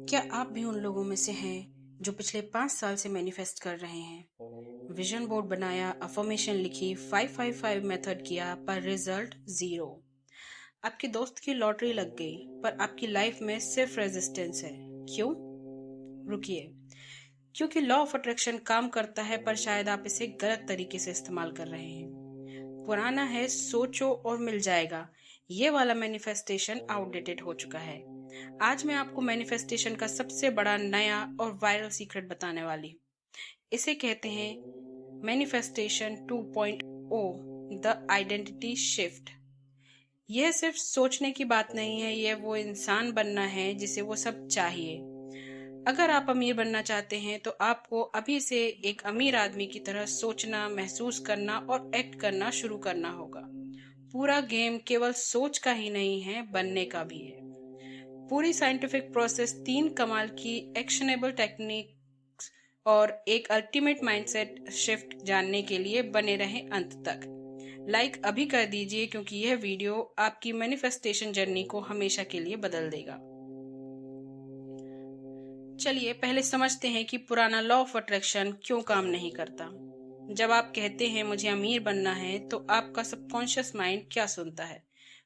क्या आप भी उन लोगों में से हैं जो पिछले 5 साल से मैनिफेस्ट कर रहे हैं? विजन बोर्ड बनाया, अफर्मेशन लिखी, 555 मेथड किया, पर रिजल्ट जीरो। आपके दोस्त की लॉटरी लग गई, पर आपकी लाइफ में सिर्फ रेजिस्टेंस है। क्यों? रुकिए। क्योंकि लॉ ऑफ अट्रैक्शन काम करता है, पर शायद आप इसे गलत तरीके से इस्तेमाल कर रहे हैं। पुराना है सोचो और मिल जाएगा, ये वाला मैनिफेस्टेशन आउटडेटेड हो चुका है। आज मैं आपको मैनिफेस्टेशन का सबसे बड़ा नया और वायरल सीक्रेट बताने वाली। इसे कहते हैं मैनिफेस्टेशन 2.0, द आइडेंटिटी शिफ्ट। यह सिर्फ सोचने की बात नहीं है, यह वो इंसान बनना है जिसे वो सब चाहिए। अगर आप अमीर बनना चाहते हैं तो आपको अभी से एक अमीर आदमी की तरह सोचना, महसूस करना और एक्ट करना शुरू करना होगा। पूरा गेम केवल सोच का ही नहीं है, बनने का भी है। पूरी साइंटिफिक प्रोसेस, 3 कमाल की एक्शनेबल टेक्निक्स और एक अल्टीमेट माइंडसेट शिफ्ट जानने के लिए बने रहें अंत तक। लाइक अभी कर दीजिए, क्योंकि यह वीडियो आपकी मैनिफेस्टेशन जर्नी को हमेशा के लिए बदल देगा। चलिए पहले समझते हैं कि पुराना लॉ ऑफ अट्रैक्शन क्यों काम नहीं करता। जब आप कहते हैं मुझे अमीर बनना है, तो आपका सबकॉन्शियस माइंड क्या सुनता है?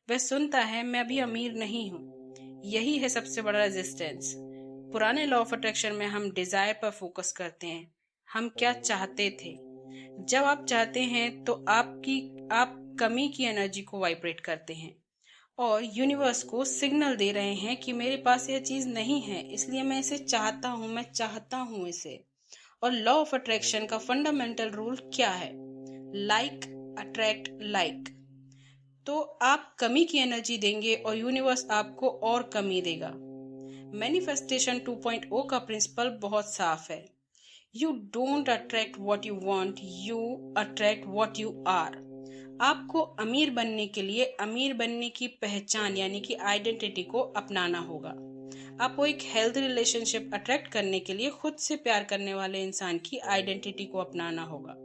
वह सुनता है मैं अभी अमीर नहीं हूँ। यही है सबसे बड़ा रेजिस्टेंस। पुराने लॉ ऑफ अट्रैक्शन में हम डिजायर पर फोकस करते हैं, हम क्या चाहते थे। जब आप चाहते हैं तो आप कमी की एनर्जी को वाइब्रेट करते हैं और यूनिवर्स को सिग्नल दे रहे हैं कि मेरे पास यह चीज नहीं है, इसलिए मैं इसे चाहता हूं, मैं चाहता हूं इसे। और लॉ ऑफ अट्रैक्शन का फंडामेंटल रूल क्या है? Like attract like. तो आप कमी की एनर्जी देंगे और यूनिवर्स आपको और कमी देगा। मैनिफेस्टेशन 2.0 का प्रिंसिपल बहुत साफ है। You don't attract what you want, you attract what you are. आपको अमीर बनने के लिए अमीर बनने की पहचान यानी कि आइडेंटिटी को अपनाना होगा। आपको एक हेल्दी रिलेशनशिप अट्रैक्ट करने के लिए खुद से प्यार करने वाले इंसान की आइडेंटिटी को अपनाना होगा।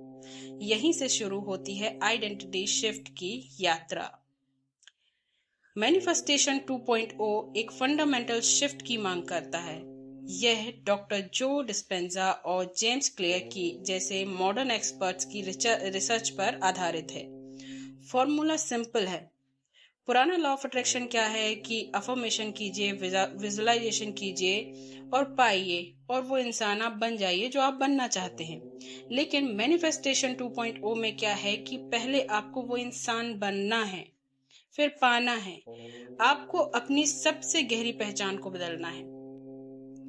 यहीं से शुरू होती है आइडेंटिटी शिफ्ट की यात्रा। मैनिफेस्टेशन 2.0 एक फंडामेंटल शिफ्ट की मांग करता है। यह डॉक्टर जो डिस्पेंजा और जेम्स क्लियर की जैसे मॉडर्न एक्सपर्ट्स की रिसर्च पर आधारित है। फॉर्मूला सिंपल है। पुराना लॉ ऑफ अट्रैक्शन क्या है कि अफर्मेशन कीजिए, विजुअलाइजेशन कीजिए और पाइए, और वो इंसान आप बन जाइए जो आप बनना चाहते हैं। लेकिन मैनिफेस्टेशन 2.0 में क्या है कि पहले आपको वो इंसान बनना है, फिर पाना है। आपको अपनी सबसे गहरी पहचान को बदलना है।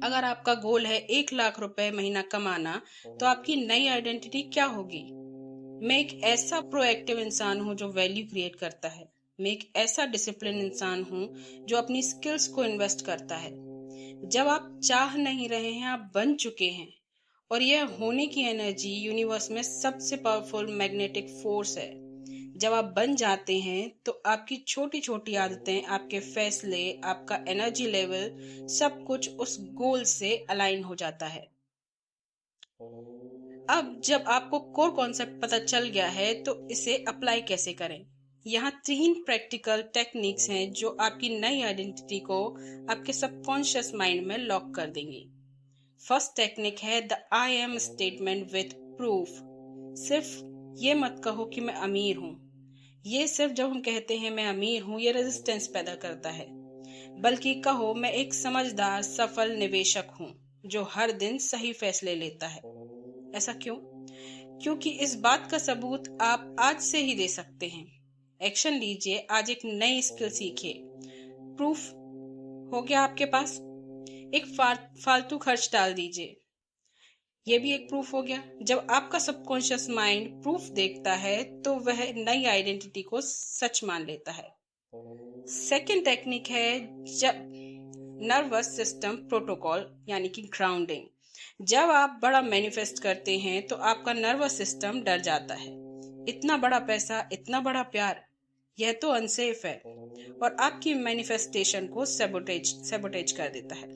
अगर आपका गोल है 1 लाख रुपए महीना कमाना, तो आपकी नई आइडेंटिटी क्या होगी? मैं एक ऐसा प्रोएक्टिव इंसान हूं जो वैल्यू क्रिएट करता है। मैं एक ऐसा डिसिप्लिन इंसान हूं जो अपनी स्किल्स को इन्वेस्ट करता है। जब आप चाह नहीं रहे हैं, आप बन चुके हैं। और यह होने की एनर्जी यूनिवर्स में सबसे पावरफुल मैग्नेटिक फोर्स है। जब आप बन जाते हैं तो आपकी छोटी छोटी आदतें, आपके फैसले, आपका एनर्जी लेवल, सब कुछ उस गोल से अलाइन हो जाता है। अब जब आपको कोर कॉन्सेप्ट पता चल गया है तो इसे अप्लाई कैसे करें? यहाँ 3 प्रैक्टिकल टेक्निक्स हैं जो आपकी नई आइडेंटिटी को आपके सबकॉन्शियस माइंड में लॉक कर देंगी। फर्स्ट टेक्निक है the I am statement with proof. सिर्फ ये मत कहो कि मैं अमीर हूँ। ये सिर्फ जब हम कहते हैं मैं अमीर हूँ, ये रेजिस्टेंस पैदा करता है। बल्कि कहो मैं एक समझदार सफल निवेशक हूँ जो हर दिन सही फैसले लेता है। ऐसा क्यों? क्योंकि इस बात का सबूत आप आज से ही दे सकते हैं। एक्शन लीजिए, आज एक नई स्किल सीखिए। प्रूफ हो गया आपके पास। एक फालतू खर्च टाल दीजिए, ये भी एक प्रूफ हो गया। जब आपका सबकॉन्शियस माइंड प्रूफ देखता है तो वह नई आइडेंटिटी को सच मान लेता है। सेकेंड टेक्निक है जब नर्वस सिस्टम प्रोटोकॉल यानी कि ग्राउंडिंग। जब आप बड़ा मैनिफेस्ट करते हैं तो आपका नर्वस सिस्टम डर जाता है। इतना बड़ा पैसा, इतना बड़ा प्यार, यह तो अनसेफ है, और आपकी मैनिफेस्टेशन को सेबोटेज कर देता है।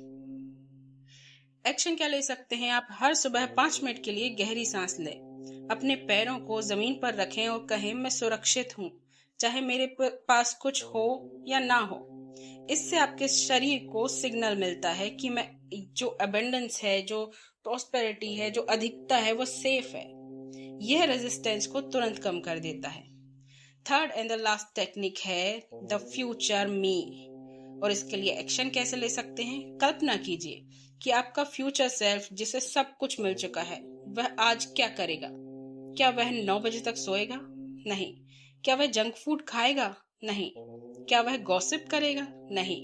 एक्शन क्या ले सकते हैं आप? हर सुबह 5 मिनट के लिए गहरी सांस लें। अपने पैरों को जमीन पर रखें और कहें मैं सुरक्षित हूँ, चाहे मेरे पास कुछ हो या ना हो। इससे आपके शरीर को सिग्नल मिलता है कि मैं जो अबंडेंस है, जो प्रॉस्पेरिटी है, जो अधिकता है, वो सेफ है। यह रेजिस्टेंस को तुरंत कम कर देता है। Third and the last technique है द फ्यूचर मी। और इसके लिए एक्शन कैसे ले सकते हैं? कल्पना कीजिए कि आपका फ्यूचर सेल्फ, जिसे सब कुछ मिल चुका है, वह आज क्या करेगा। क्या वह 9 बजे तक सोएगा? नहीं। क्या वह जंक फूड खाएगा? नहीं। क्या वह गॉसिप करेगा? नहीं।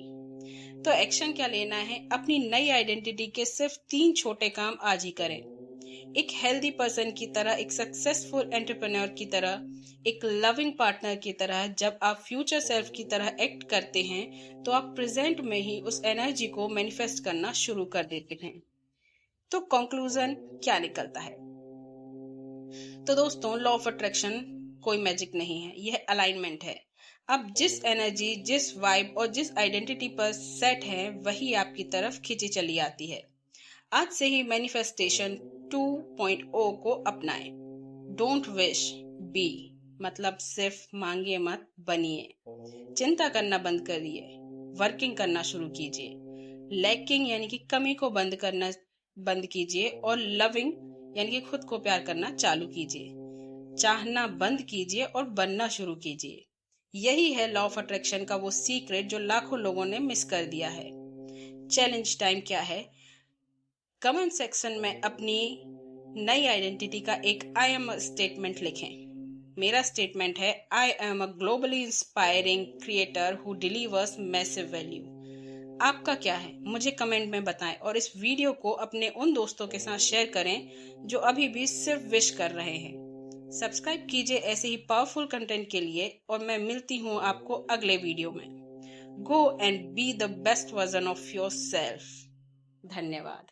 तो एक्शन क्या लेना है? अपनी नई आइडेंटिटी के सिर्फ 3 छोटे काम आज ही करें। एक हेल्दी पर्सन की तरह, एक सक्सेसफुल एंटरप्रेन्योर की तरह, एक लविंग पार्टनर की तरह जब आप फ्यूचर सेल्फ की तरह एक्ट करते हैं तो आप प्रेजेंट में ही उस एनर्जी को मैनिफेस्ट करना शुरू कर देते हैं। तो कंक्लूजन क्या निकलता है? तो दोस्तों, लॉ ऑफ अट्रैक्शन कोई मैजिक नहीं है, यह अलाइनमेंट है। आप जिस एनर्जी, जिस वाइब और जिस आइडेंटिटी पर सेट हैं, वही आपकी तरफ खींची चली आती है। आज से ही मैनिफेस्टेशन 2.0 को अपनाएं। Don't wish, be. मतलब सिर्फ मांगिए मत, बनिए। चिंता करना बंद करिए, वर्किंग करना शुरू कीजिए। लैकिंग यानी कि कमी को बंद कीजिए और लविंग यानी कि खुद को प्यार करना चालू कीजिए। चाहना बंद कीजिए और बनना शुरू कीजिए। यही है लॉ ऑफ अट्रैक्शन का वो सीक्रेट जो लाखों लोगों ने मिस कर दिया है। चैलेंज टाइम क्या है? कमेंट सेक्शन में अपनी नई आइडेंटिटी का एक आई एम स्टेटमेंट लिखें। मेरा स्टेटमेंट है, I am a globally inspiring creator who delivers massive value. आपका क्या है? मुझे कमेंट में बताएं और इस वीडियो को अपने उन दोस्तों के साथ शेयर करें जो अभी भी सिर्फ विश कर रहे हैं। सब्सक्राइब कीजिए ऐसे ही पावरफुल कंटेंट के लिए और मैं मिलती हूँ आपको अगले वीडियो में। Go and be the best version of your self. धन्यवाद।